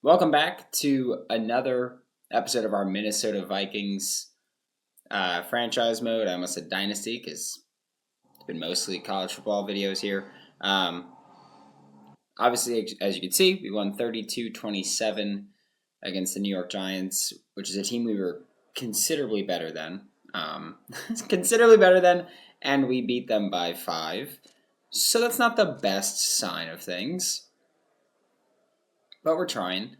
Welcome back to another episode of our Minnesota Vikings franchise mode. I almost said dynasty because it's been mostly college football videos here. Obviously, as you can see, we won 32-27 against the New York Giants, which is a team we were considerably better than. And we beat them by 5. So that's not the best sign of things. But we're trying.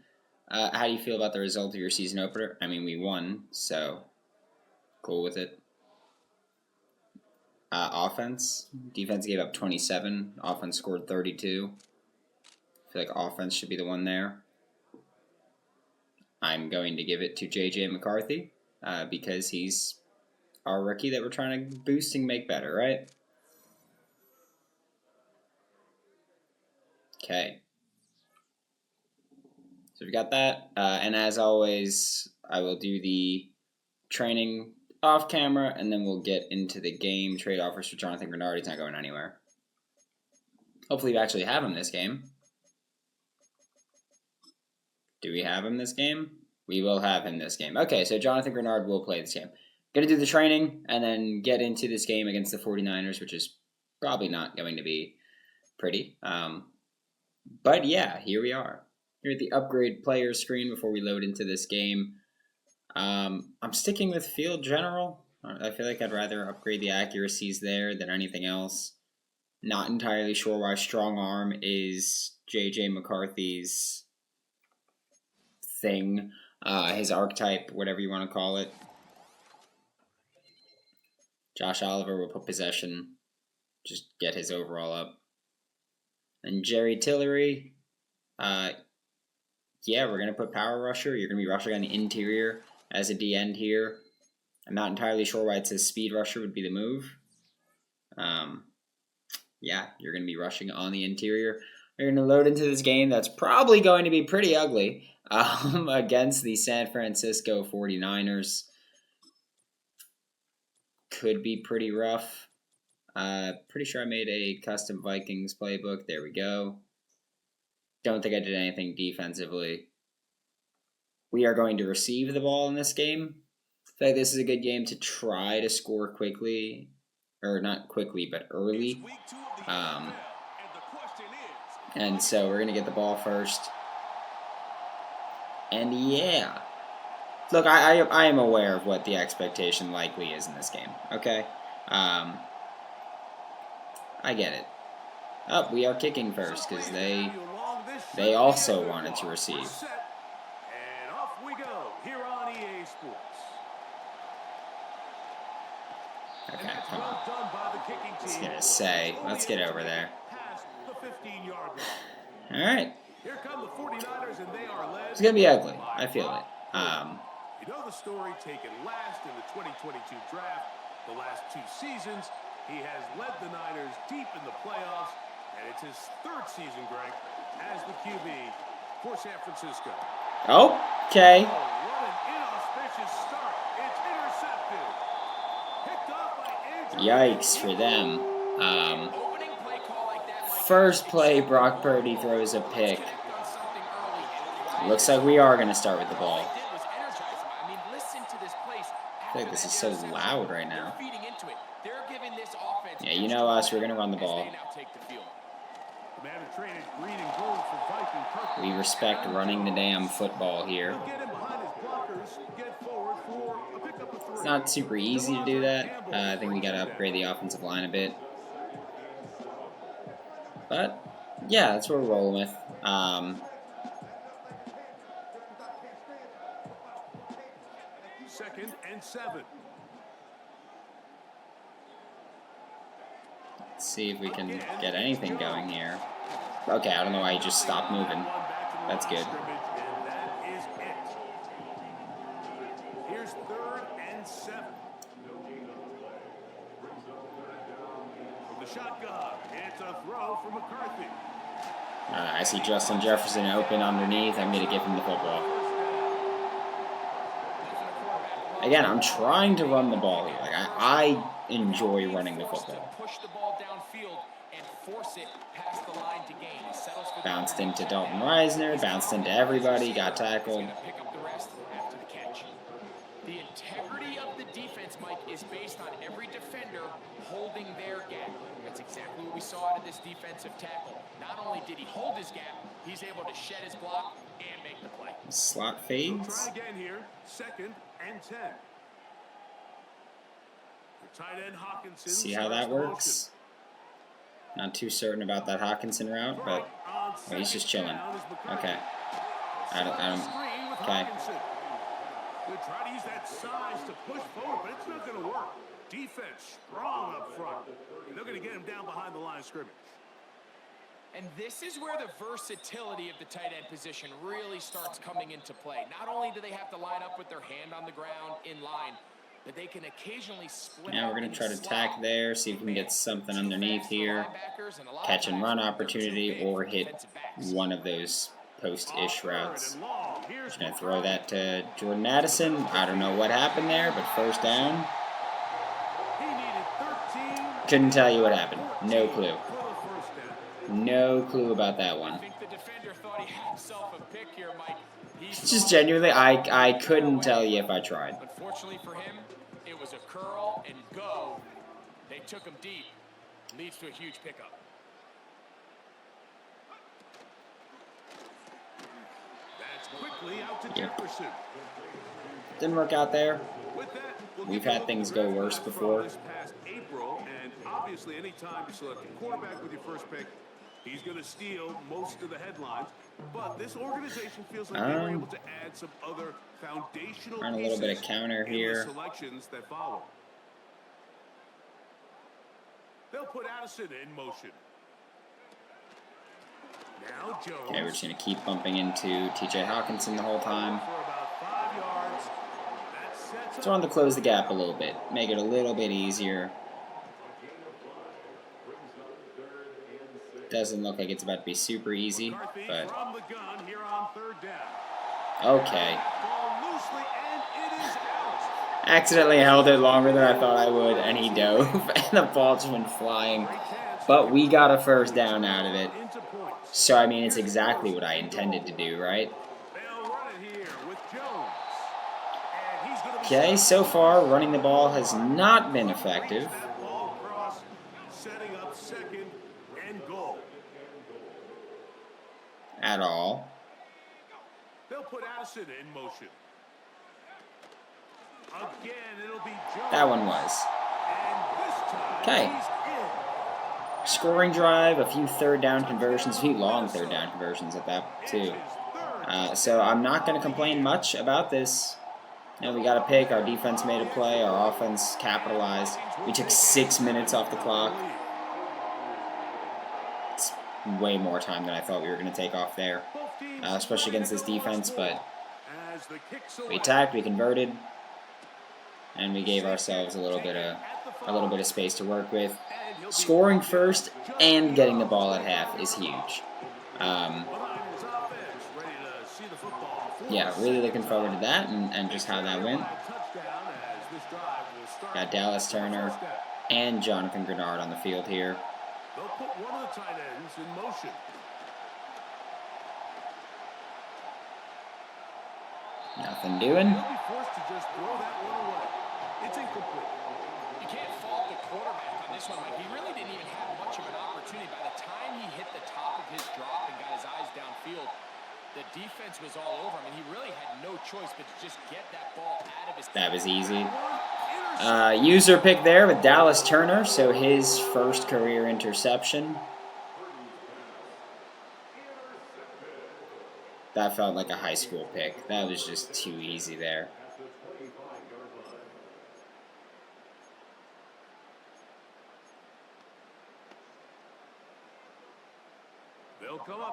How do you feel about the result of your season opener? I mean, we won, so cool with it. Offense. Defense gave up 27. Offense scored 32. I feel like offense should be the one there. I'm going to give it to J.J. McCarthy because he's our rookie that we're trying to boost and make better, right? Okay. So we've got that, and as always, I will do the training off camera, and then we'll get into the game. Trade offers for Jonathan Grenard. He's not going anywhere. Hopefully we actually have him this game. Do we have him this game? We will have him this game. Okay, so Jonathan Grenard will play this game. Going to do the training, and then get into this game against the 49ers, which is probably not going to be pretty. But yeah, here we are. Here at the upgrade player screen before we load into this game. I'm sticking with field general. I feel like I'd rather upgrade the accuracies there than anything else. Not entirely sure why strong arm is J.J. McCarthy's thing. His archetype, whatever you want to call it. Josh Oliver will put possession. Just get his overall up. And Jerry Tillery, yeah, we're going to put power rusher. You're going to be rushing on the interior as a D-end here. I'm not entirely sure why it says speed rusher would be the move. Yeah, you're going to be rushing on the interior. You're going to load into this game that's probably going to be pretty ugly against the San Francisco 49ers. Could be pretty rough. Pretty sure I made a custom Vikings playbook. There we go. Don't think I did anything defensively. We are going to receive the ball in this game. I feel like this is a good game to try to score quickly. Or not quickly, but early. And so we're going to get the ball first. And yeah. Look, I am aware of what the expectation likely is in this game. Okay? I get it. Oh, we are kicking first because they also wanted to receive. And off we go here on EA Sports. Okay, come on. I was going to say, let's get over there. Alright. It's going to be ugly. I feel it. You know the story, taken last in the 2022 draft, the last 2 seasons, he has led the Niners deep in the playoffs, and it's his 3rd season, Greg, as the QB for San Francisco. Okay. Oh, what an inauspicious start. It's intercepted. Picked off by Andrew. Yikes for them. First play, Brock Purdy throws a pick. Looks like we are going to start with the ball. I feel like this is so loud right now. Yeah, you know us, we're going to run the ball. We respect running the damn football here. It's not super easy to do that. I think we got to upgrade the offensive line a bit. But, yeah, that's what we're rolling with. Second and 7. Let's see if we can get anything going here. Okay, I don't know why he just stopped moving. That's good. Here's 3rd and 7. From the shotgun, it's a throw from McCarthy. I see Justin Jefferson open underneath. I'm going to give him the football. Again, I'm trying to run the ball here. Like I enjoy running the football. and force it past the line to gain. He settles for bounced into Dalton Reisner, bounced into everybody, got tackled. He's going to pick up the rest after the catch. The integrity of the defense, Mike, is based on every defender holding their gap. That's exactly what we saw out of this defensive tackle. Not only did he hold his gap, he's able to shed his block and make the play. Slot fades. Try again here. 2nd and 10. The tight end Hawkinson. See how that works. Not too certain about that Hawkinson route, but well, he's just chilling. Okay. I don't. Okay. They try to use that size to push forward, but it's not going to work. Defense strong up front. They're going to get him down behind the line of scrimmage. And this is where the versatility of the tight end position really starts coming into play. Not only do they have to line up with their hand on the ground in line, but they can occasionally split. Now we're going to try to tack there, see if we can get something underneath here. Catch and run opportunity, or hit one of those post-ish routes. Just going to throw that to Jordan Addison. I don't know what happened there, but first down. Couldn't tell you what happened. No clue. No clue about that one. Just genuinely, I couldn't tell you if I tried. Unfortunately for him, it was a curl and go. They took him deep. Leads to a huge pickup. Quickly out to Jefferson. Didn't work out there. With that, We've had things go worse before. This past April, and obviously anytime you select a quarterback with your first pick, he's going to steal most of the headlines. But this organization feels like they were able to add some other foundational run a little bit of counter here. Selections that follow. They'll put Addison in motion. Now Jones. Okay, we're just going to keep bumping into T.J. Hawkinson the whole time. Just wanted to close the gap a little bit, make it a little bit easier. Doesn't look like it's about to be super easy, but okay. Accidentally held it longer than I thought I would, and he dove, and the ball just went flying. But we got a first down out of it. So, I mean, it's exactly what I intended to do, right? Okay, so far, running the ball has not been effective. At all. They'll put Addison in motion. Again, it'll be Jones. That one was. Okay. Scoring drive, a few third down conversions, a few long third down conversions at that, too. So I'm not going to complain much about this. You know, we got a pick, our defense made a play, our offense capitalized. We took 6 minutes off the clock. It's way more time than I thought we were going to take off there, especially against this defense, but we attacked, we converted, and we gave ourselves a little bit of space to work with. Scoring first and getting the ball at half is huge. Yeah, really looking forward to that and just how that went. Got Dallas Turner and Jonathan Grenard on the field here. They'll put one of the tight ends in motion. Nothing doing. They'll be forced to just throw that one away. It's incomplete. You can't fault the quarterback on this one. Like, he really didn't even have much of an opportunity. By the time he hit the top of his drop and got his eyes downfield, the defense was all over him, and he really had no choice but to just get that ball out of his... That was easy. User pick there with Dallas Turner, so his first career interception. That felt like a high school pick. That was just too easy there.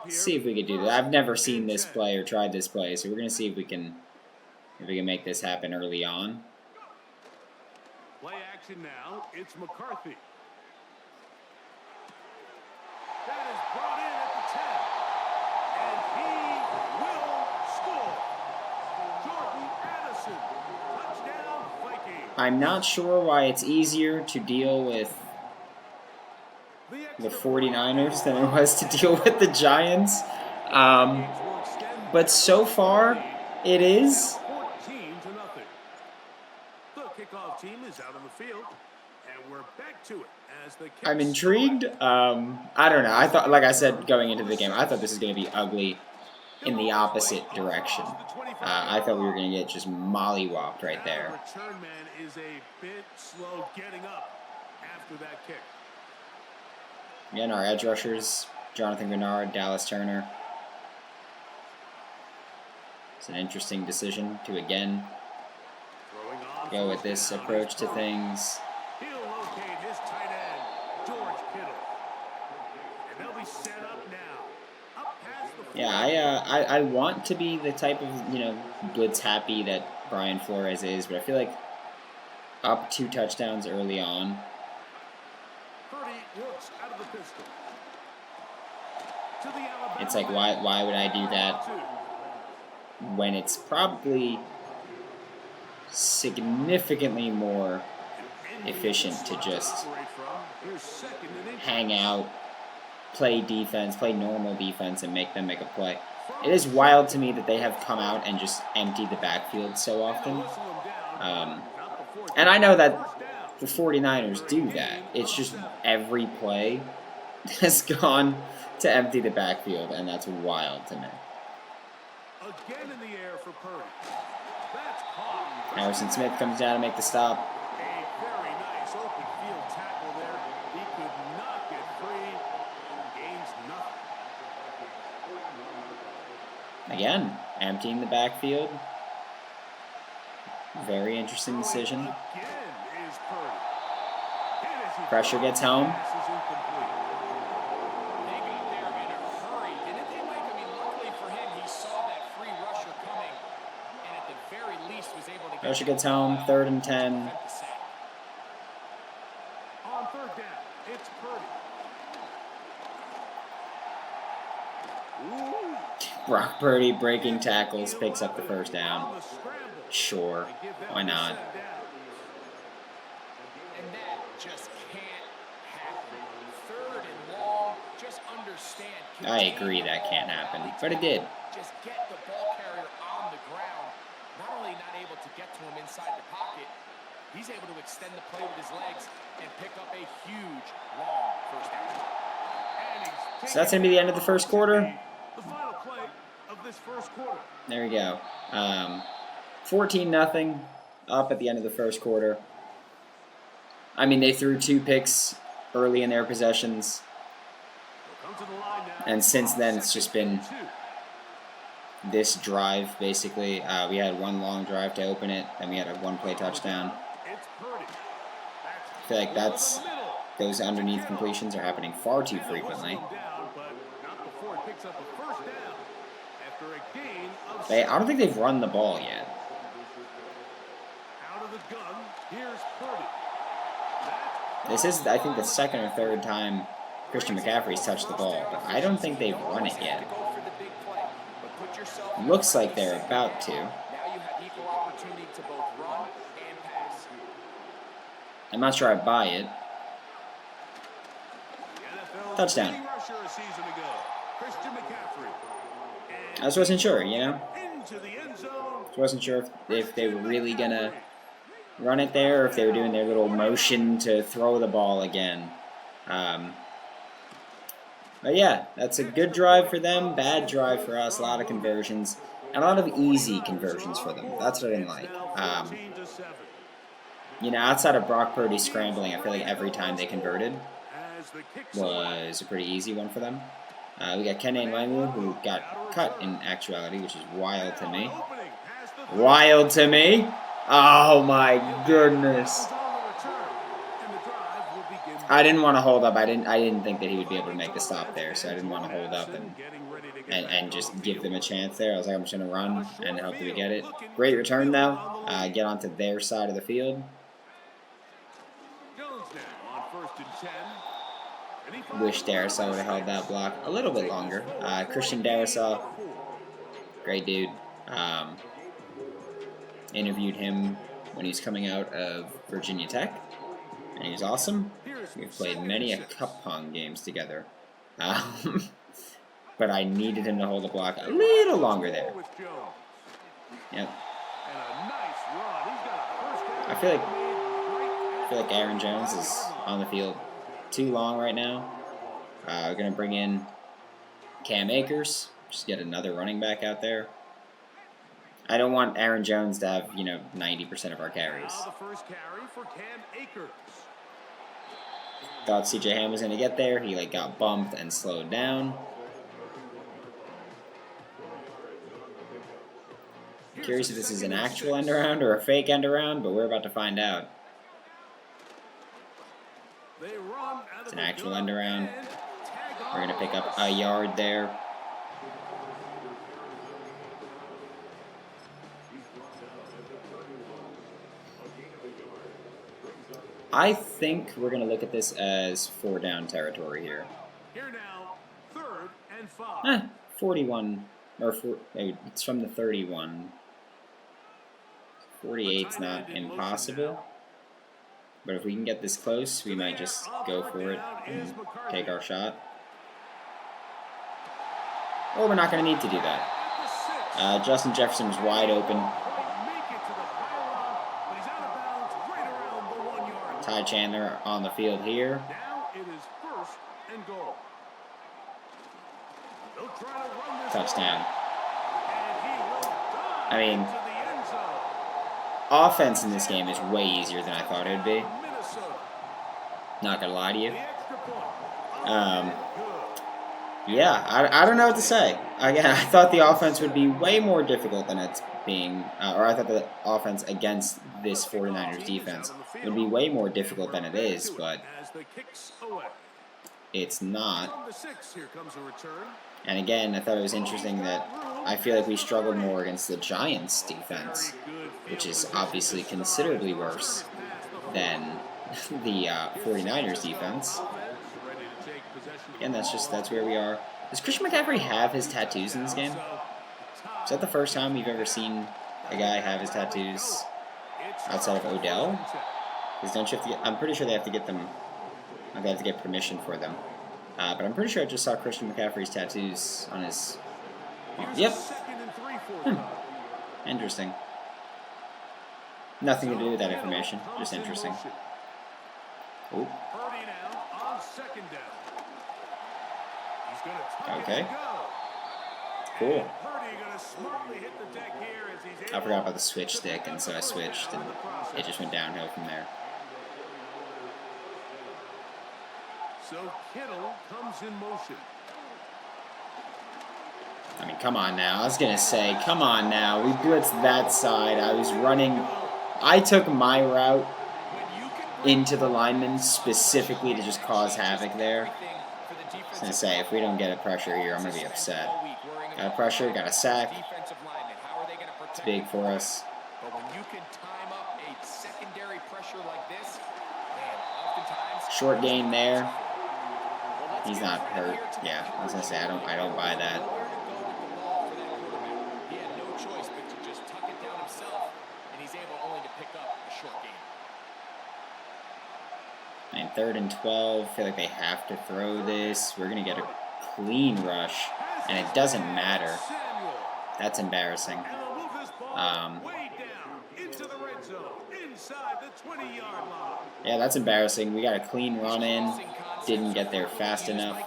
Let's see if we can do that. I've never seen this play or tried this play, so we're gonna see if we can make this happen early on. Play action now. It's McCarthy. That is brought in at the 10, and he will score. Jordan Addison, touchdown Vikings. I'm not sure why it's easier to deal with the 49ers than it was to deal with the Giants. But so far, it is. 14 to nothing. The kickoff team is out on the field, and we're back to it as the I'm intrigued. I don't know. I thought, like I said, going into the game, I thought this was going to be ugly in the opposite direction. I thought we were going to get just mollywopped right there. Return man is a bit slow getting up after that kick. Again, our edge rushers, Jonathan Grenard, Dallas Turner. It's an interesting decision to, again, go with this approach to things. He'll locate his tight end, George Kittle. And they'll be set up now. Up past the Yeah, I want to be the type of, blitz happy that Brian Flores is, but I feel like up 2 touchdowns early on. Purdy works out of the pistol. It's like, why would I do that when it's probably significantly more efficient to just hang out, play defense, play normal defense, and make them make a play. It is wild to me that they have come out and just emptied the backfield so often. And I know that the 49ers do that. It's just every play has gone to empty the backfield, and that's wild to me. Again in the air for Purdy. That's caught. Harrison Smith comes down to make the stop. A very nice open field tackle there. He could not get free. Gains nothing. Again, emptying the backfield. Very interesting decision. Again is Purdy. Pressure gets home. Pass is incomplete. They got there in a hurry, didn't they, Mike? I mean, luckily for him, he saw that free rusher coming, and at the very least was able to get... Pressure gets home, 3rd and 10. On 3rd down, it's Purdy. Ooh. Brock Purdy breaking tackles, picks up the 1st down. On the scramble. Sure, why not? And that just can't happen. 3rd and long, just understand. I agree that can't happen, but it did. Just get the ball carrier on the ground. Not only not able to get to him inside the pocket, he's able to extend the play with his legs and pick up a huge, long 1st down. So that's going to be the end of the 1st quarter. The final play of this 1st quarter. There we go. 14-0 up at the end of the 1st quarter. I mean, they threw 2 picks early in their possessions. And since then, it's just been this drive, basically. We had 1 long drive to open it, then we had a 1-play touchdown. I feel like those underneath completions are happening far too frequently. I don't think they've run the ball yet. This is, I think, the 2nd or 3rd time Christian McCaffrey's touched the ball, but I don't think they've run it yet. Looks like they're about to. I'm not sure I buy it. Touchdown. I just wasn't sure, Just wasn't sure if they were really going to run it there, or if they were doing their little motion to throw the ball again. But yeah, that's a good drive for them, bad drive for us, a lot of conversions, and a lot of easy conversions for them. That's what I didn't like. Outside of Brock Purdy scrambling, I feel like every time they converted was a pretty easy one for them. We got Ken Langwu, who got cut in actuality, which is wild to me. Wild to me! Oh my goodness! I didn't want to hold up. I didn't think that he would be able to make the stop there, so I didn't want to hold up and just give them a chance there. I was like, I'm just going to run and hope that we get it. Great return, though. Get onto their side of the field. Wish Darrisaw would have held that block a little bit longer. Christian Darrisaw, great dude. Interviewed him when he's coming out of Virginia Tech. And he's awesome. We've played many a cup pong games together. But I needed him to hold the block a little longer there. Yep. I feel like Aaron Jones is on the field too long right now. We're going to bring in Cam Akers. Just get another running back out there. I don't want Aaron Jones to have, 90% of our carries. Thought CJ Ham was going to get there. He got bumped and slowed down. Curious if this is an actual end around or a fake end around, but we're about to find out. It's an actual end around. We're going to pick up a yard there. I think we're going to look at this as 4-down territory here. Here now, 3rd and 5. 41, or it's from the 31. 48's not impossible, but if we can get this close, we might just go for it and take our shot. Or we're not going to need to do that. Justin Jefferson's wide open. Ty Chandler on the field here. Now it is 1st and goal. Touchdown. I mean, offense in this game is way easier than I thought it would be. Not gonna lie to you. Yeah, I don't know what to say. Again, I thought the offense would be way more difficult than it's being, or I thought the offense against this 49ers defense would be way more difficult than it is, but it's not. And again, I thought it was interesting that I feel like we struggled more against the Giants defense, which is obviously considerably worse than the 49ers defense. And that's where we are. Does Christian McCaffrey have his tattoos in this game? Is that the first time we've ever seen a guy have his tattoos outside of Odell? Because don't you have to I'm pretty sure they have to get them. They have to get permission for them. But I'm pretty sure I just saw Christian McCaffrey's tattoos on his. Yep. Interesting. Nothing to do with that information. Just interesting. Ooh. Okay. Cool. I forgot about the switch stick, and so I switched, and it just went downhill from there. So Kittle comes in motion. I mean, come on now. I was going to say, come on now. We blitzed that side. I was running. I took my route into the lineman specifically to just cause havoc there. I was going to say, if we don't get a pressure here, I'm going to be upset. Got a pressure, got a sack. It's big for us. Short gain there. He's not hurt. Yeah, I was going to say, I don't buy that. He had no choice but to just tuck it down himself, and he's able only to pick up a short gain. And 3rd and 12, I feel like they have to throw this. We're going to get a clean rush, and it doesn't matter. That's embarrassing. Yeah, that's embarrassing. We got a clean run in. Didn't get there fast enough,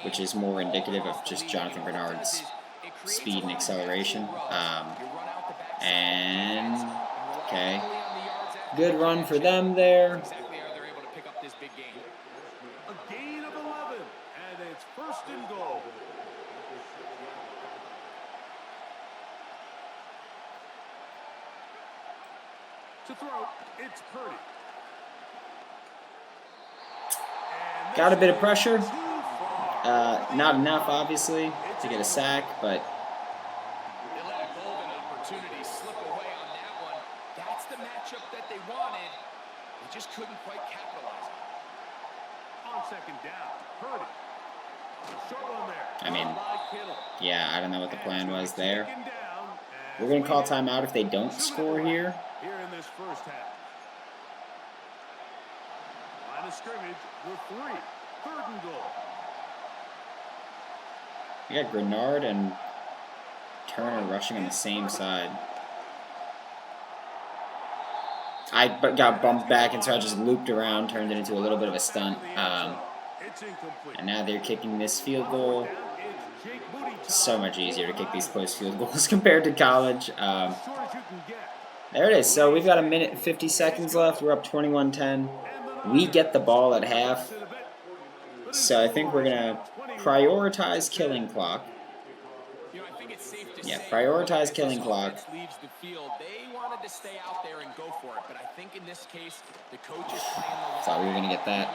which is more indicative of just Jonathan Bernard's speed and acceleration. Okay. Good run for them there. A gain of 11, and it's 1st and goal. To throw, it's Purdy. Got a bit of pressure. Not enough, obviously, to get a sack, but They let a golden opportunity slip away on that one. That's the matchup that they wanted. They just couldn't quite capitalize on 2nd down. Purdy. Short one there. I mean, yeah, I don't know what the plan was there. We're going to call timeout if they don't score here. Here in this 1st half. Line of scrimmage with 3. 3rd and goal. We got Grenard and Turner rushing on the same side. I got bumped back, and so I just looped around, turned it into a little bit of a stunt. And now they're kicking this field goal. So much easier to kick these close field goals compared to college. There it is. So we've got 1 minute and 50 seconds left. We're up 21-10. We get the ball at half. So I think we're going to prioritize killing clock. Yeah, prioritize killing clock. To stay out there and go for it, but I think in this case the coach is playing the Thought we were gonna get that.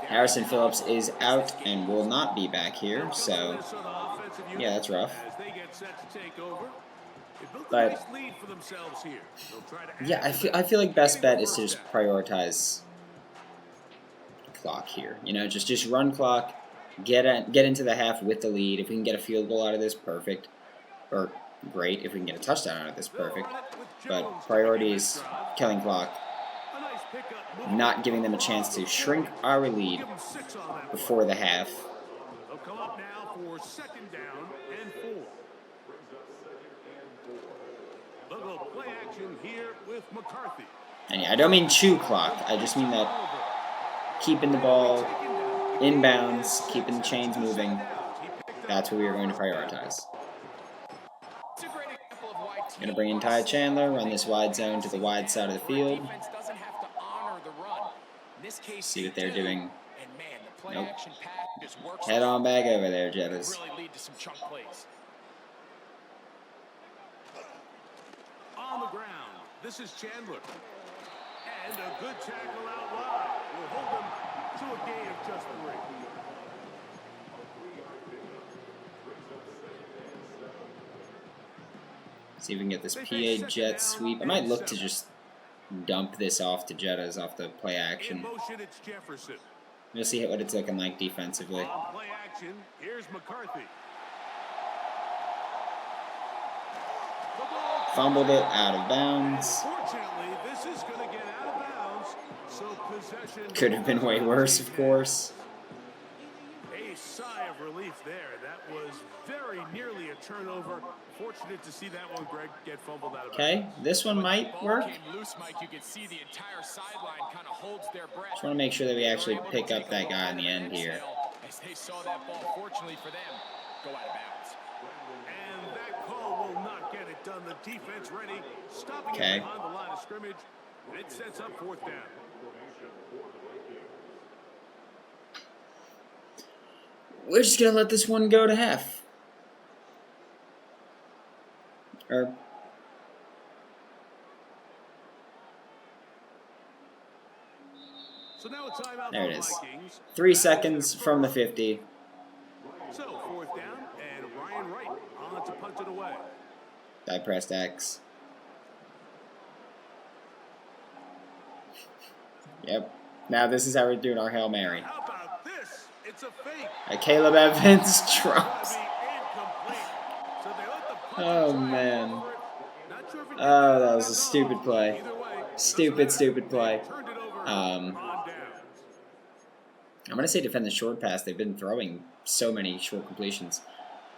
Harrison Phillips is out and will not be back here, so yeah, that's rough. But yeah, I feel like best bet is to just prioritize clock here. You know, just run clock, get into the half with the lead. If we can get a field goal out of this, perfect. Or great. If we can get a touchdown out of this, perfect. But priority is killing clock. Not giving them a chance to shrink our lead before the half. They'll come up now for 2nd down and 4. They'll go play action here with McCarthy. And yeah, I don't mean chew clock. I just mean that keeping the ball in bounds, keeping the chains moving. That's what we are going to prioritize. Going to bring in Ty Chandler, run this wide zone to the wide side of the field. See what they're doing. Nope. Head on back over there, Jettas. On the ground, this is Chandler. And a good tackle out wide will hold him to a gain of just 3. See if we can get this PA jet sweep. I might look to just dump this off to Jettas off the play action. We'll see what it's looking like defensively. Play action. Here's McCarthy. Fumbled it out of bounds. Fortunately, this is going to get out of bounds, so possession Could have been way worse, of course. A sigh of relief there. That was very nearly a turnover. Fortunate to see that one, Greg, get fumbled out of bounds. Okay, this one might work. Just want to make sure that we actually pick up that guy in the end here. As they saw that ball, fortunately for them, go out of bounds. And that call will not get it done. The defense ready, stopping it behind the line of scrimmage, and it sets up 4th down. We're just going to let this one go to half. So now a timeout. There it is. 3 seconds from the 50. So 4th down, and Ryan Wright on to punt it away. I pressed X. Yep. Now this is how we're doing our Hail Mary. How about this? It's a fake. Caleb Evans drops. Oh, man. Oh, that was a stupid play. Stupid play. I'm going to say defend the short pass. They've been throwing so many short completions.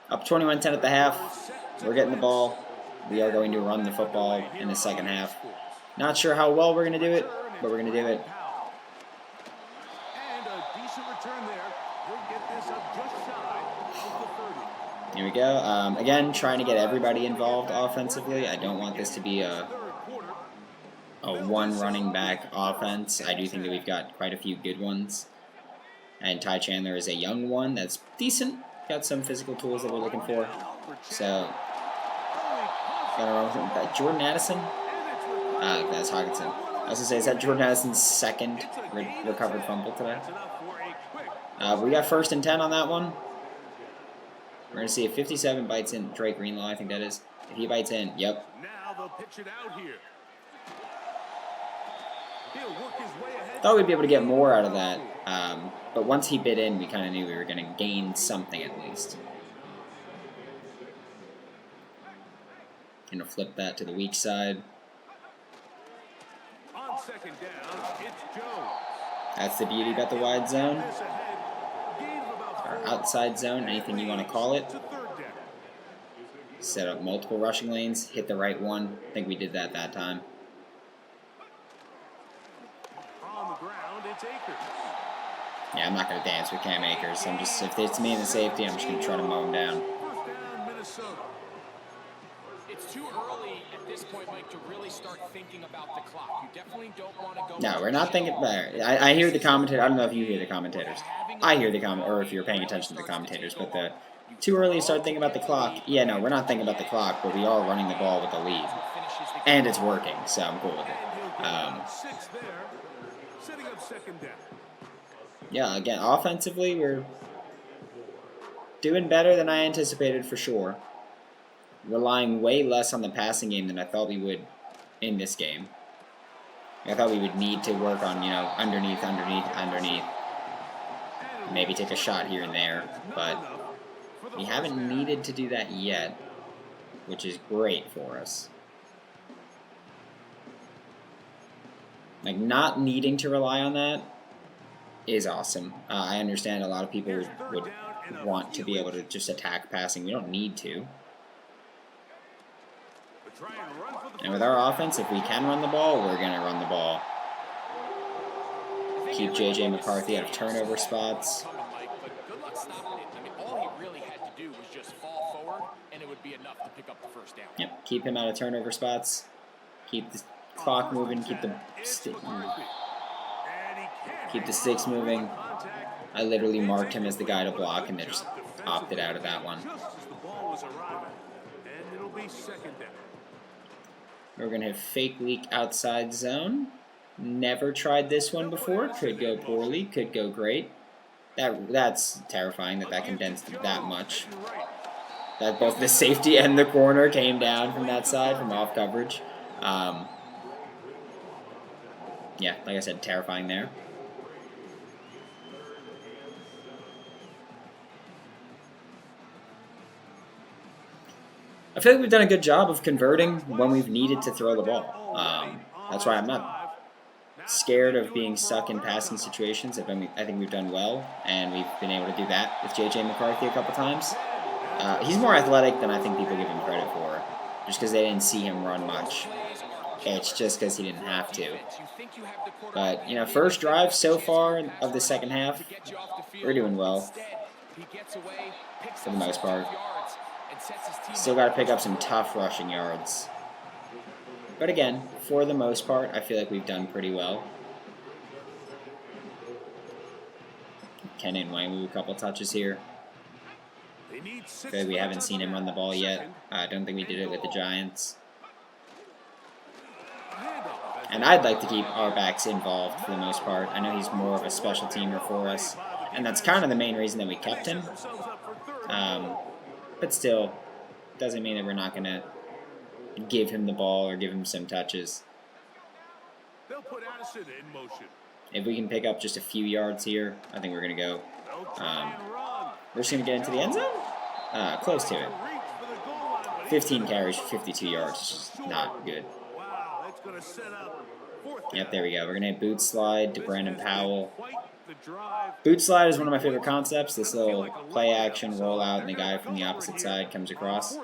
Up 21-10 at the half. We're getting the ball. We are going to run the football in the second half. Not sure how well we're going to do it, but we're going to do it. And a decent return there. He'll get this up just shy of the 30. Here we go. Again, trying to get everybody involved offensively. I don't want this to be a one running back offense. I do think that we've got quite a few good ones. And Ty Chandler is a young one that's decent. Got some physical tools that we're looking for. So, gotta run with him. Jordan Addison? That's Hawkinson. I was going to say, is that Jordan Addison's second recovered fumble today? We got 1st and 10 on that one. We're going to see if 57 bites in. Drake Greenlaw, I think that is. If he bites in, yep. Now they'll pitch it out here. He'll work his way ahead. Thought we'd be able to get more out of that. But once he bit in, we kind of knew we were going to gain something at least. Going to flip that to the weak side. On 2nd That's the beauty about the wide zone. Or outside zone, anything you want to call it. Set up multiple rushing lanes, hit the right one. I think we did that time. Yeah, I'm not going to dance with Cam Akers. I'm just, if it's me in the safety, I'm just going to try to mow him down. It's too early at this point, Mike, to really start thinking about the clock. You definitely don't want to go. No, we're not thinking about it. I hear the commentator. I don't know if you hear the commentators. I hear the comment, or if you're paying attention to the commentators. But the too early to start thinking about the clock. Yeah, no, we're not thinking about the clock, but we are running the ball with the lead, and it's working, so I'm cool with it. Yeah, again, offensively, we're doing better than I anticipated for sure. Relying way less on the passing game than I thought we would in this game. I thought we would need to work on, underneath. Maybe take a shot here and there, but we haven't needed to do that yet, which is great for us. Like, not needing to rely on that is awesome. I understand a lot of people would want to be able to just attack passing. We don't need to. And with our offense, if we can run the ball, we're going to run the ball. Keep J.J. McCarthy out of turnover spots. Yep, keep him out of turnover spots. Keep the clock moving. Keep the sticks moving. I literally marked him as the guy to block, and they just opted out of that one. We're going to have fake leak outside zone. Never tried this one before. Could go poorly. Could go great. That's terrifying that condensed that much. That both the safety and the corner came down from that side, from off coverage. Yeah, like I said, terrifying there. I feel like we've done a good job of converting when we've needed to throw the ball. That's why I'm not scared of being stuck in passing situations. I think we've done well, and we've been able to do that with J.J. McCarthy a couple times. He's more athletic than I think people give him credit for, just because they didn't see him run much. It's just because he didn't have to. But, first drive so far of the second half, we're doing well for the most part. Still got to pick up some tough rushing yards. But again, for the most part, I feel like we've done pretty well. Kenyon Wang, a couple touches here. I feel like we haven't seen him run the ball yet. I don't think we did it with the Giants. And I'd like to keep our backs involved for the most part. I know he's more of a special teamer for us, and that's kind of the main reason that we kept him. But still, doesn't mean that we're not going to give him the ball or give him some touches. If we can pick up just a few yards here, I think we're going to go. We're just going to get into the end zone? Close to it. 15 carries for 52 yards, which is not good. Yep, there we go. We're going to hit boot slide to Brandon Powell. Boot slide is one of my favorite concepts. This little play action rollout, and the guy from the opposite side comes across.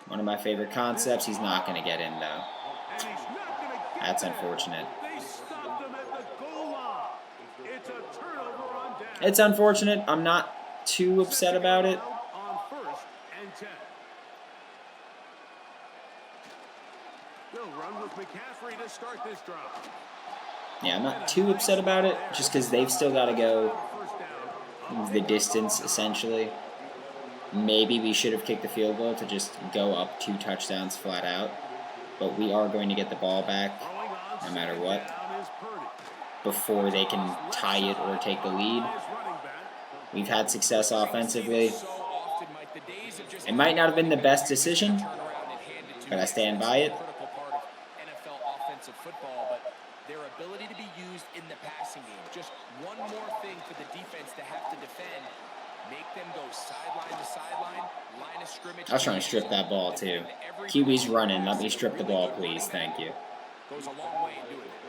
One of my favorite concepts. He's not going to get in, though. That's unfortunate. It's unfortunate. I'm not too upset about it. Yeah, I'm not too upset about it, just because they've still got to go the distance, essentially. Maybe we should have kicked the field goal to just go up 2 touchdowns flat out. But we are going to get the ball back, no matter what, before they can tie it or take the lead. We've had success offensively. It might not have been the best decision, but I stand by it. Their ability to be used in the passing game. Just one more thing for the defense to have to defend. Make them go sideline to sideline, line of scrimmage. I was trying to strip that ball too. QB's running. Let me strip the ball, please. Thank you. Goes a long way in doing that.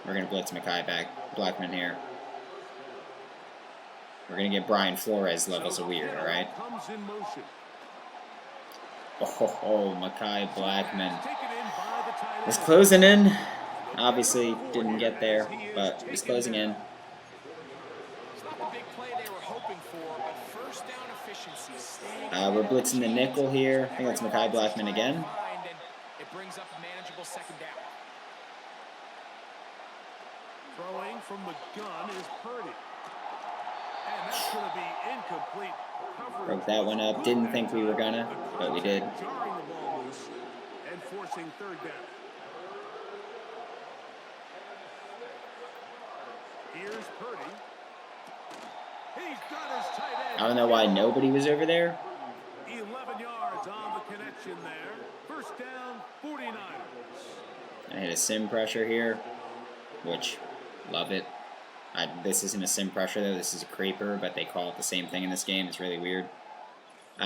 We're going to blitz Blackman here. We're going to get Brian Flores levels of weird, all right? Oh, Mekhi Blackman. Was closing in. Obviously, didn't get there, but was closing in. We're blitzing the nickel here. I think that's Mekhi Blackman again. It brings up a manageable second down. Throwing from the gun is Purdy. And that's going to be incomplete coverage. Broke that one up. Didn't think we were gonna, but we did. Jarring the ball loose and forcing third down. Here's Purdy. He's got his tight end. I don't know why nobody was over there. 11 yards on the connection there. First down, 49ers. I hit a sim pressure here, which, love it. This isn't a sim pressure though, this is a creeper, but they call it the same thing in this game. It's really weird.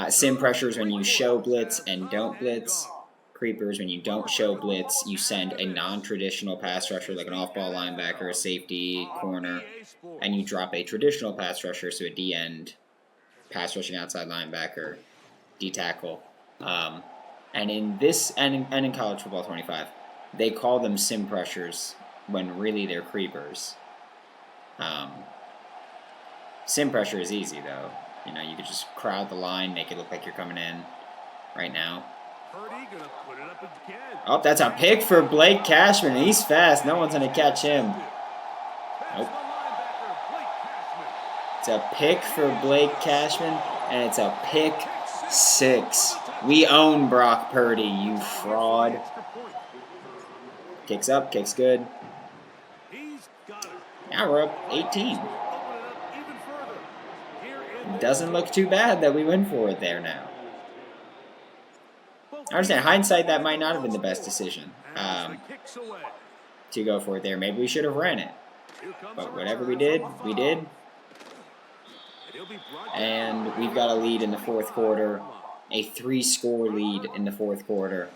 Sim pressure is when you show blitz and don't blitz. Creepers, when you don't show blitz, you send a non-traditional pass rusher like an off-ball linebacker, a safety, corner, and you drop a traditional pass rusher, so a D-end, pass rushing outside linebacker, D-tackle. And in this, and in College Football 25, they call them sim pressures when really they're creepers. Sim pressure is easy though. You know, you could just crowd the line, make it look like you're coming in right now. Purdy gonna put it up again. Oh, that's a pick for Blake Cashman. He's fast. No one's gonna catch him. Nope. It's a pick for Blake Cashman, and it's a pick 6. We own Brock Purdy, you fraud. Kicks up, kicks good. Now we're up 18. Doesn't look too bad that we went for it there now. I understand, hindsight, that might not have been the best decision to go for it there. Maybe we should have ran it. But whatever we did, we did. And we've got a lead in the fourth quarter. A 3-score lead in the fourth quarter.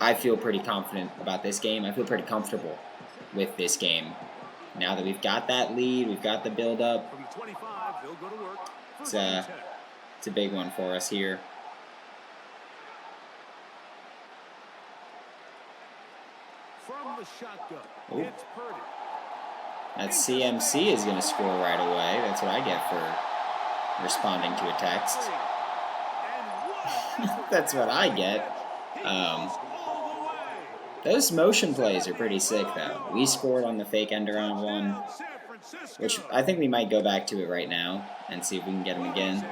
I feel pretty confident about this game. I feel pretty comfortable with this game. Now that we've got that lead, we've got the build-up. It's a big one for us here. Ooh. That CMC is going to score right away. That's what I get for responding to a text. That's what I get. Those motion plays are pretty sick, though. We scored on the fake end-around one, which I think we might go back to it right now and see if we can get them again.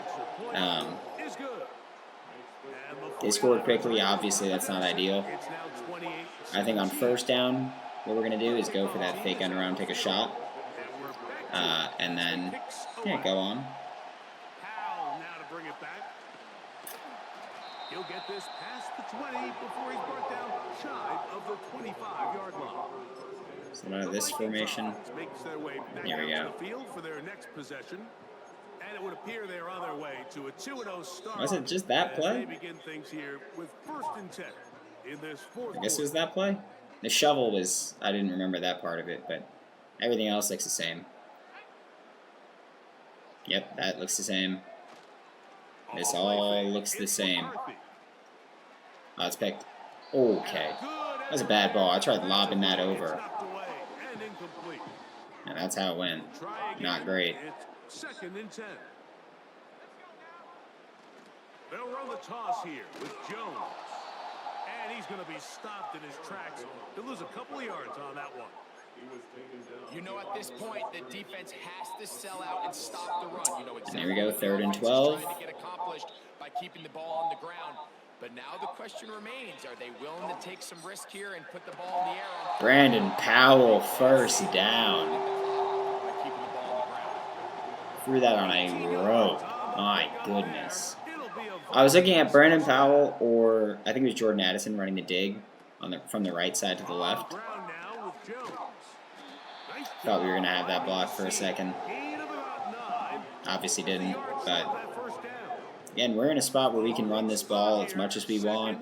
They scored quickly. Obviously, that's not ideal. I think on first down, what we're going to do is go for that fake end-around, take a shot, and then go on. He'll get this past the 20 before he's brought down shy of the 25-yard line. So out of this formation. Here we go. For their next possession, and it would appear they're on their way to a 2-0 start. Was it just that play? They begin things here with 1st and 10 in this fourth I guess it was that play. The shovel was, I didn't remember that part of it, but everything else looks the same. Yep, that looks the same. This all looks the same. Oh, it's picked. Okay. That was a bad ball. I tried lobbing that over. And that's how it went. Not great. It's 2nd and 10. They'll run the toss here with Jones. And he's going to be stopped in his tracks. He'll lose a couple of yards on that one. You know, at this point, the defense has to sell out and stop the run. You know exactly. And there we go, 3rd and 12. Trying to get accomplished by keeping the ball on the ground. But now the question remains, are they willing to take some risk here and put the ball in the air? Brandon Powell, first down. Threw that on a rope. My goodness. I was looking at Brandon Powell, or I think it was Jordan Addison running the dig from the right side to the left. Thought we were going to have that block for a second. Obviously didn't, but again, we're in a spot where we can run this ball as much as we want.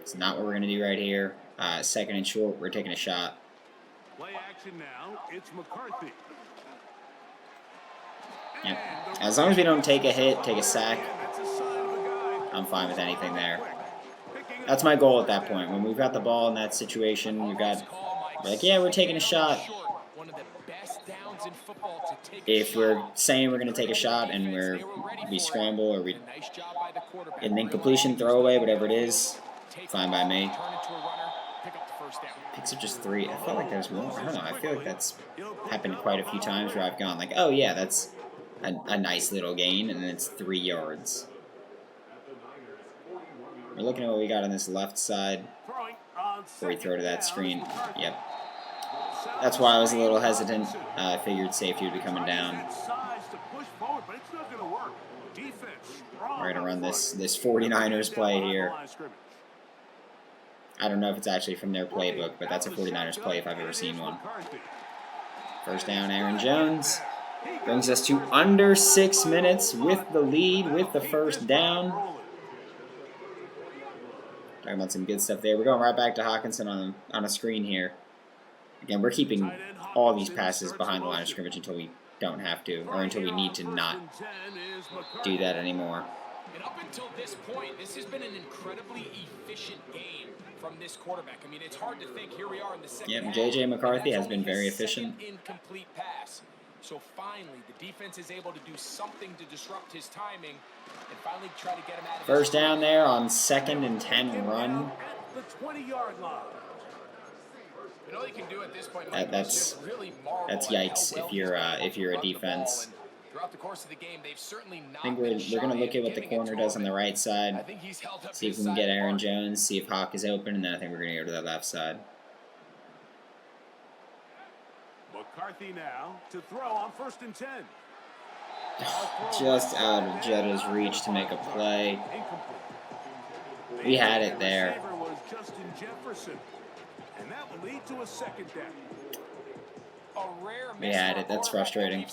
It's not what we're going to do right here. Second and short. We're taking a shot. Play action now. It's McCarthy. Yep. As long as we don't take a hit, take a sack, I'm fine with anything there. That's my goal at that point. When we've got the ball in that situation, we're like, yeah, we're taking a shot. If we're saying we're going to take a shot and we scramble or an incompletion, throwaway, whatever it is, fine by me. Picks up just 3. I felt like there's more. I don't know. I feel like that's happened quite a few times where I've gone like, oh yeah, that's a nice little gain, and then it's 3 yards. We're looking at what we got on this left side before we throw to that screen. Yep. That's why I was a little hesitant. I figured safety would be coming down. We're going to run this 49ers play here. I don't know if it's actually from their playbook, but that's a 49ers play if I've ever seen one. First down, Aaron Jones. Brings us to under 6 minutes with the lead, with the first down. Talking about some good stuff there. We're going right back to Hawkinson on a screen here. Again, we're keeping all these passes behind the line of scrimmage until we don't have to, or until we need to not do that anymore. And up until this point, this has been an incredibly efficient game from this quarterback. I mean, it's hard to think. Here we are in the second half. J.J. McCarthy has been very efficient. Incomplete pass. So finally, the defense is able to do something to disrupt his timing and finally try to get him out of First down there on 2nd and 10 run. The 20-yard line. You know, they can do at this point. That's yikes if you're a defense. Throughout the course of the game, they've certainly not. I think we're going to look at what the corner does on the right side. See if we can get Aaron Jones. See if Hawk is open, and then I think we're going to go to the left side. McCarthy now to throw on 1st and 10. Just out of Jetta's reach to make a play. We had it there. And that will lead to a second down. We had it. That's frustrating.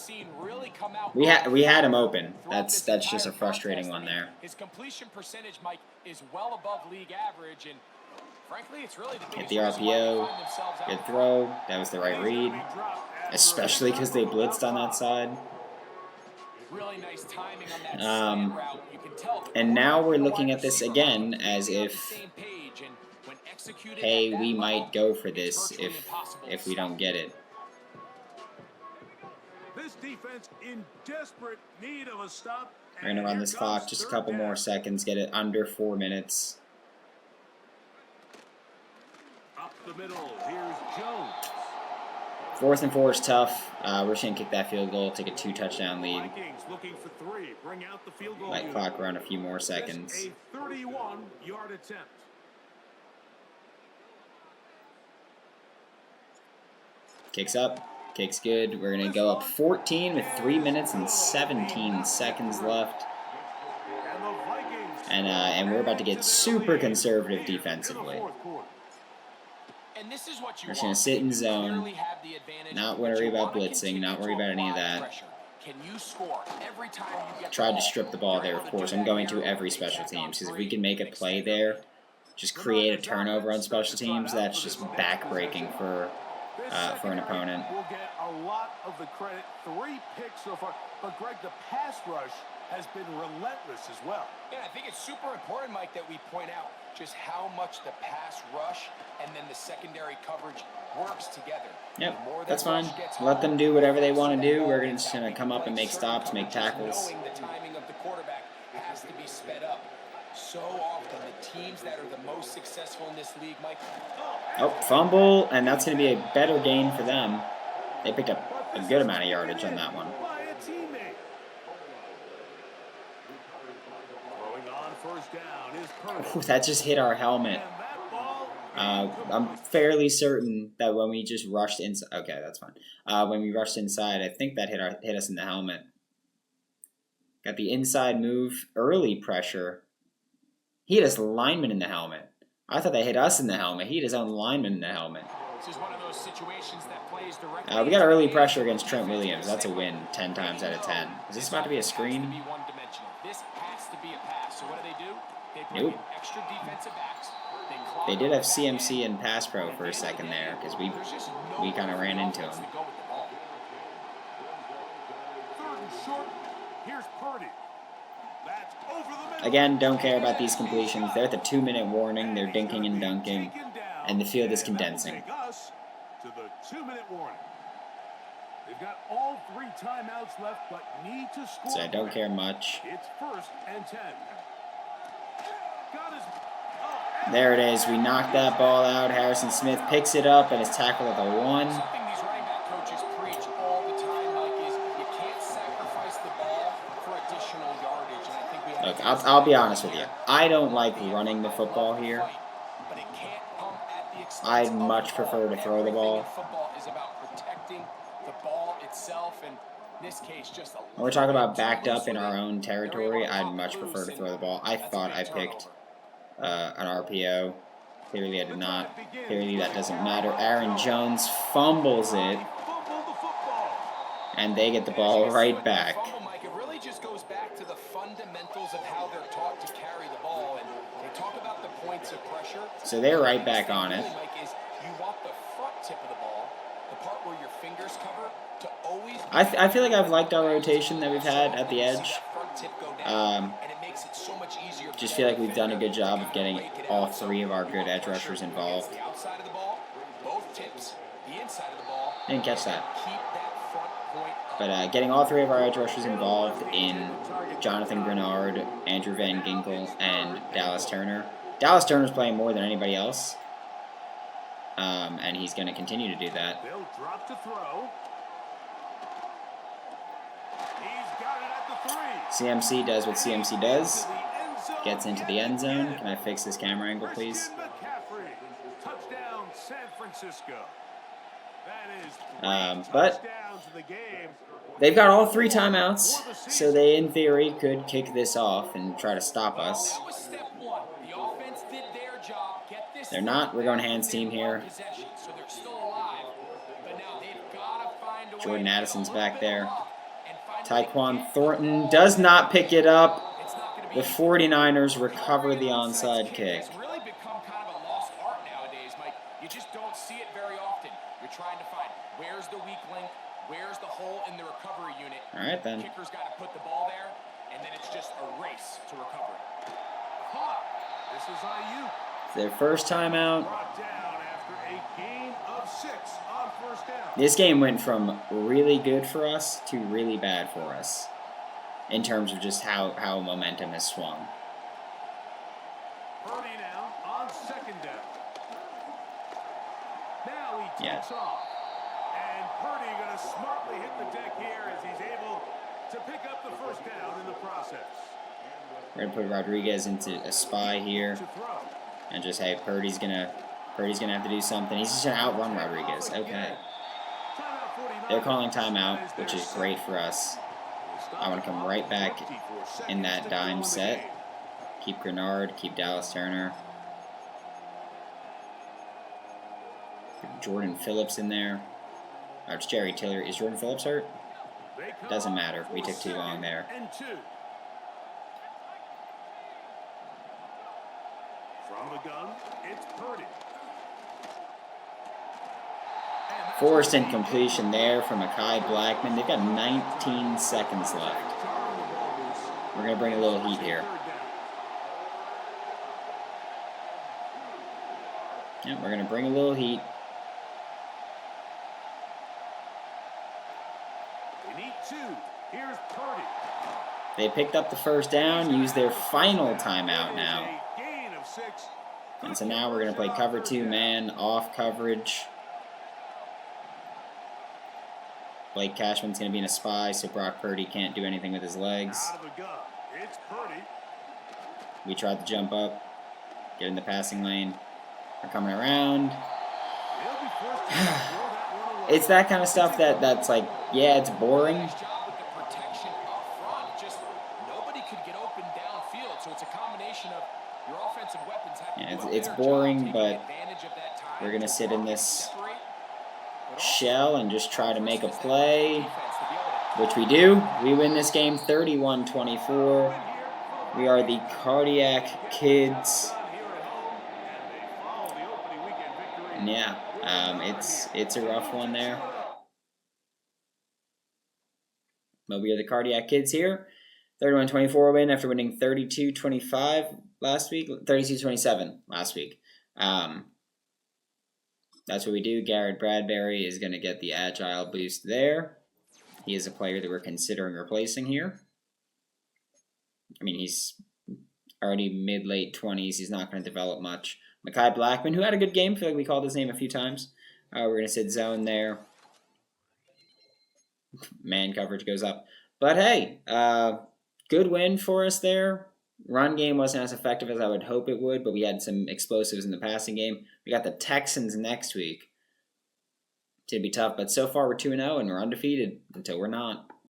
We had him open. That's just a frustrating one there. His completion percentage, Mike, is well above league average, and frankly, it's really the Hit the RPO. Good throw. That was the right read, especially because they blitzed on that side. Really nice timing on that route. You can tell. And now we're looking at this again as if, hey, we might go for this if we don't get it. This defense in desperate need of a stop. We're going to run this clock just a couple more seconds, get it under 4 minutes. Up the middle, here's Jones. 4th and 4 is tough. We're just going to kick that field goal, take a 2-touchdown lead. Vikings looking for 3. Bring out the field goal. Let clock run a few more seconds. A 31-yard attempt. Kicks up. Kicks good. We're going to go up 14 with 3 minutes and 17 seconds left. And we're about to get super conservative defensively. We're just going to sit in zone, not worry about blitzing, not worry about any of that. Tried to strip the ball there, of course. I'm going to every special teams, because if we can make a play there, just create a turnover on special teams, that's just backbreaking for an opponent. We'll get a lot of the credit. 3 picks so far. But, Greg, the pass rush has been relentless as well. Yeah, I think it's super important, Mike, that we point out just how much the pass rush and then the secondary coverage works together. Yep, that's fine. Let them do whatever they want to do. We're just going to come up and make stops, make tackles. Knowing the timing of the quarterback has to be sped up. So often, the teams that are the most successful in this league, Mike. Oh, fumble, and that's going to be a better gain for them. They picked up a good amount of yardage on that one. Ooh, that just hit our helmet. I'm fairly certain that when we just rushed inside, okay, that's fine. When we rushed inside, I think that hit us in the helmet. Got the inside move, early pressure. He hit his lineman in the helmet. I thought they hit us in the helmet. He hit his own lineman in the helmet. This is one of those situations that plays directly. We got early pressure against Trent Williams. That's a win 10 times out of 10. Is this about to be a screen? This has to be a pass. So what do? Nope. They did have CMC and Pass Pro for a second there because we kind of ran into him. Again, don't care about these completions. They're at the 2-minute warning. They're dinking and dunking, and the field is condensing. To the 2-minute warning. They've got all 3 timeouts left, but need to score. So I don't care much. It's 1st and 10. There it is. We knocked that ball out. Harrison Smith picks it up and is tackled at the 1. Something these running back coaches preach all the time, Mike, is you can't sacrifice the ball for additional yardage. And I think we Look, I'll be honest with you. I don't like running the football here. But it can't come at the expense I'd much prefer to throw the ball. Football is about protecting the ball itself, and in this case, just When we're talking about backed up in our own territory, I'd much prefer to throw the ball. I thought I picked an RPO. Clearly I did not. Clearly that doesn't matter. Aaron Jones fumbles it, and they get the ball right back. It really just goes back to the fundamentals of how they're taught to carry the ball, and they talk about the points of pressure. So they're right back on it. You want the front tip of the ball, the part where your fingers cover, to always. I feel like I've liked our rotation that we've had at the edge. Just feel like we've done a good job of getting all 3 of our good edge rushers involved. The outside of the ball, both tips, the inside of the ball. Didn't catch that. Keep that front point. But getting all 3 of our edge rushers involved in Jonathan Grenard, Andrew Van Ginkel, and Dallas Turner. Dallas Turner's playing more than anybody else. And he's going to continue to do that. They'll drop to throw. He's got it at the 3. CMC does what CMC does. Gets into the end zone. Can I fix this camera angle, please? Touchdown, San Francisco. That is But they've got all 3 timeouts, so they, in theory, could kick this off and try to stop us. That was step 1. The offense did their job. Get this. They're not. We're going hands team here. So they're still alive. But now they've got to find a way. Jordan Addison's back there. Tyquan Thornton does not pick it up. The 49ers recover the onside kick. It's really become kind of a lost art nowadays, Mike. You just don't see it very often. You're trying to find where's the weak link, where's the hole in the recovery unit. All right, then. The kicker's got to put the ball there, and then it's just a race to recover it. This is IU. It's their first timeout. Brought down after a gain of 6 on 1st down. This game went from really good for us to really bad for us, in terms of just how momentum has swung. Purdy now on 2nd down. Now he takes off. And Purdy going to smartly hit the deck here as he's able to pick up the 1st down in the process. We're going to put Rodriguez into a spy here. And just, hey, Purdy's gonna have to do something. He's just going to outrun Rodriguez. Okay. They're calling timeout, which is great for us. I want to come right back in that dime set. Keep Grenard, keep Dallas Turner. Get Jordan Phillips in there. Or it's Jerry Tiller. Is Jordan Phillips hurt? Doesn't matter. We took too long there. From the gun, it's Purdy. Forced incompletion there from Mekhi Blackman. They've got 19 seconds left. We're going to bring a little heat here. Yep, we're going to bring a little heat. We need 2. Here's Purdy. They picked up the 1st down, used their final timeout now. And so now we're going to play cover 2 man, off coverage. Blake Cashman's going to be in a spy, so Brock Purdy can't do anything with his legs. It's Purdy. We tried to jump up, get in the passing lane. We're coming around. It's that kind of stuff that's like, yeah, it's boring. Yeah, it's boring, but we're going to sit in this shell and just try to make a play, which we do. We win this game 31-24. We are the Cardiac Kids. And yeah, it's a rough one there. But we are the Cardiac Kids here. 31-24 win after winning 32-25 last week. 32-27 last week. That's what we do. Garrett Bradbury is going to get the agile boost there. He is a player that we're considering replacing here. I mean, he's already mid-late 20s. He's not going to develop much. Mekhi Blackman, who had a good game. I feel like we called his name a few times. We're going to sit zone there. Man coverage goes up. But hey, good win for us there. Run game wasn't as effective as I would hope it would, but we had some explosives in the passing game. We got the Texans next week. It's going to be tough, but so far we're 2-0 and we're undefeated until we're not.